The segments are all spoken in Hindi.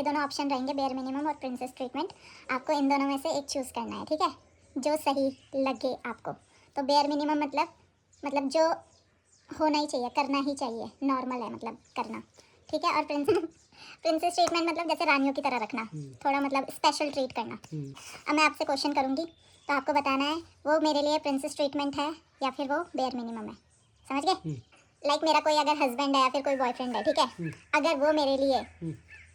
ये दोनों ऑप्शन रहेंगे, बेयर मिनिमम और प्रिंसेस ट्रीटमेंट। आपको इन दोनों में से एक चूज़ करना है, ठीक है, जो सही लगे आपको। तो बेयर मिनिमम मतलब जो होना ही चाहिए, करना ही चाहिए, नॉर्मल है मतलब करना, ठीक है। और प्रिंसेस ट्रीटमेंट मतलब जैसे रानियों की तरह रखना, थोड़ा मतलब स्पेशल ट्रीट करना। अब मैं आपसे क्वेश्चन करूँगी तो आपको बताना है वो मेरे लिए प्रिंसेस ट्रीटमेंट है या फिर वो बेयर मिनिमम है, समझ गए? लाइक मेरा कोई अगर हस्बैंड है या फिर कोई बॉयफ्रेंड है, ठीक है, अगर वो मेरे लिए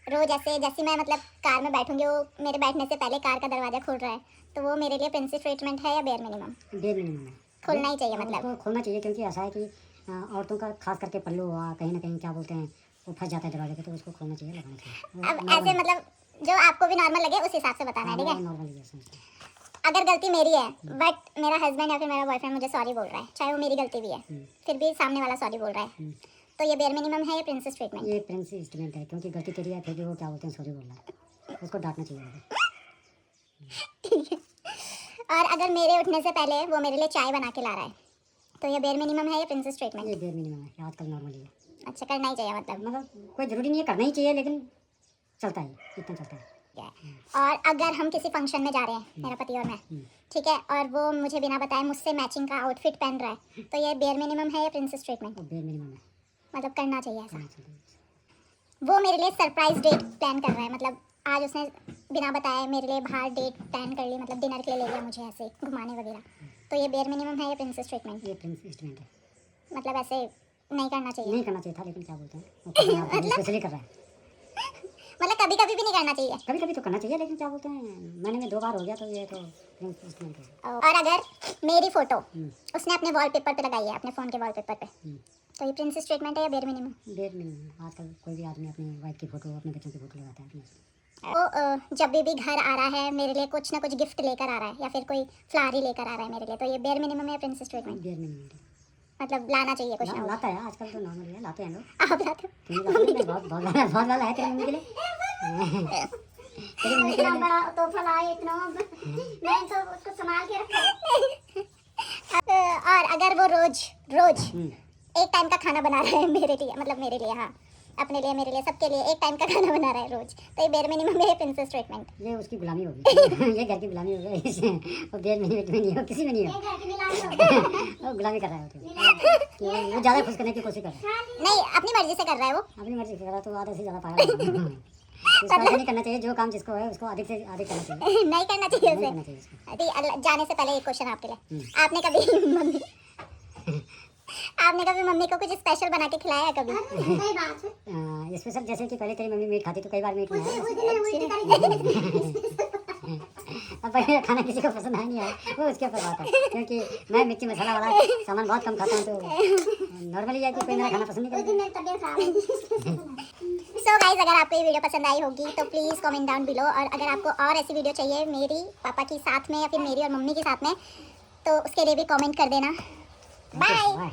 रोज जैसे मैं मतलब कार में बैठूंगी, वो मेरे बैठने से पहले कार का दरवाजा खोल रहा है, तो वो मेरे लिए प्रिंसेस ट्रीटमेंट है या बेयर मिनिमम? बेयर मिनिमम है। खोलना ही चाहिए मतलब उसको खोलना चाहिए, क्योंकि ऐसा है कि औरतों का खास करके पल्लू हुआ कहीं ना कहीं क्या बोलते हैं वो फंस जाता है दरवाजे पे, तो उसको खोलना चाहिए, लगाना चाहिए। अब ऐसे मतलब जो आपको भी नॉर्मल लगे उस हिसाब से बताना है, ठीक है। नॉर्मल ही समझते हैं। अगर गलती मेरी है बट मेरा हस्बैंड या फिर मेरा बॉयफ्रेंड मुझे सॉरी बोल रहा है, चाहे वो मेरी गलती भी है, फिर भी सामने वाला सॉरी बोल रहा है, तो ये बेयर मिनिमम है या प्रिंसेस ट्रीटमेंट? ये प्रिंसेस ट्रीटमेंट है, क्योंकि गलती तेरी है, फिर भी वो क्या बोलते हैं सॉरी बोल रहा है, उसको डांटना चाहिए। ठीक है। और अगर मेरे उठने से पहले वो मेरे लिए चाय बना के ला रहा है, तो ये बेयर मिनिमम है या प्रिंसेस ट्रीटमेंट? ये बेयर मिनिमम है, आजकल नॉर्मली है। अच्छा, करना ही चाहिए मतलब कोई ज़रूरी नहीं है करना ही चाहिए, लेकिन चलता है, इतना चलता है। और अगर हम किसी फंक्शन में जा रहे हैं, मेरा पति और मैं, ठीक है, और वो मुझे बिना बताए मुझसे मैचिंग का आउटफिट पहन रहा है, तो ये बेयर मिनिमम है या प्रिंसेस ट्रीटमेंट? बेयर मिनिमम है, मतलब करना चाहिए ऐसा। वो मेरे लिए सरप्राइज डेट प्लान कर रहा है, मतलब आज उसने बिना बताए मेरे लिए बाहर डेट प्लान कर ली, मतलब डिनर के लिए ले गया मुझे ऐसे घुमाने वगैरह, तो ये बेयर मिनिमम है या प्रिंसेस ट्रीटमेंट? ये प्रिंसेस ट्रीटमेंट है। मतलब ऐसे नहीं करना चाहिए? नहीं करना चाहिए था, लेकिन क्या बोलते हैं स्पेशली कर रहा है। मतलब कभी कभी भी नहीं करना चाहिए? कभी कभी तो करना चाहिए, लेकिन क्या बोलते हैं महीने में 2 बार हो गया तो ये तो प्रिंसेस ट्रीटमेंट है। और अगर मेरी फोटो उसने अपने वॉलपेपर पे लगाई है, अपने फ़ोन के वॉलपेपर पे, तो ये प्रिंसेस ट्रीटमेंट है या बेयर मिनिमम? Bare minimum. आजकल कोई भी आदमी अपनी वाइफ की फ़ोटो, अपने बच्चों की फ़ोटो लगाता है अपने। वो जब भी घर आ रहा है मेरे लिए कुछ ना कुछ गिफ्ट लेकर आ रहा है या फिर कोई फ्लावर ही लेकर आ रहा है मेरे लिए, तो ये बेयर मिनिमम है प्रिंसेस ट्रीटमेंट? बेयर मिनिमम मतलब लाना चाहिए कुछ ना कुछ। लाता है, आजकल तो नॉर्मल है, लाते हैं लोग। आप लाते हो? बहुत वाला है तेरी मम्मी के लिए। तेरी मम्मी के लिए बड़ा तोहफा लाए इतना, मैं तो उसको संभाल के रखा। और अगर वो रोज एक टाइम का खाना बना रहा है मेरे लिए, मतलब मेरे लिए, हाँ, अपने लिए, मेरे लिए, सबके लिए एक टाइम का खाना बना रहा है रोज, तो ये बेयर मिनिमम है प्रिंसेस ट्रीटमेंट? ये उसकी गुलामी होगी। ये घर की गुलामी हो गई। वो बेयर मिनिमम में नहीं हो, किसी में नहीं हो। वो गुलामी कर रहा है, वो ज़्यादा खुश करने की कोशिश कर रहा है। नहीं, अपनी मर्जी से कर रहा है वो। अपनी मर्जी से कर रहा है तो आधा से ज़्यादा पागल है। इसको ऐसे नहीं करना चाहिए, जो काम जिसको है उसको अधिक से अधिक करना चाहिए। नहीं करना चाहिए नहीं उसे। करना चाहिए उसको। अभी जाने से पहले एक क्वेश्चन आपके लिए, आपने कभी मम्मी को कुछ स्पेशल बना के खिलाया है कभी? सही बात है। स्पेशल जैसे कि पहले तेरी मम्मी मीट खाती तो कई बार मीट बनाया। अब पहले खाना किसी को पसंद नहीं आया, वो उसके ऊपर बात है, क्योंकि मैं मिर्ची मसाला वाला सामान बहुत कम खाता हूँ, तो नॉर्मली है कि कोई मेरा खाना पसंद नहीं करता। सो गाइस, अगर आपको ये वीडियो पसंद आई होगी तो प्लीज़ कमेंट डाउन बिलो, और अगर आपको और ऐसी वीडियो चाहिए मेरी पापा की साथ में या फिर मेरी और मम्मी के साथ में, तो उसके लिए भी कमेंट कर देना। बाय।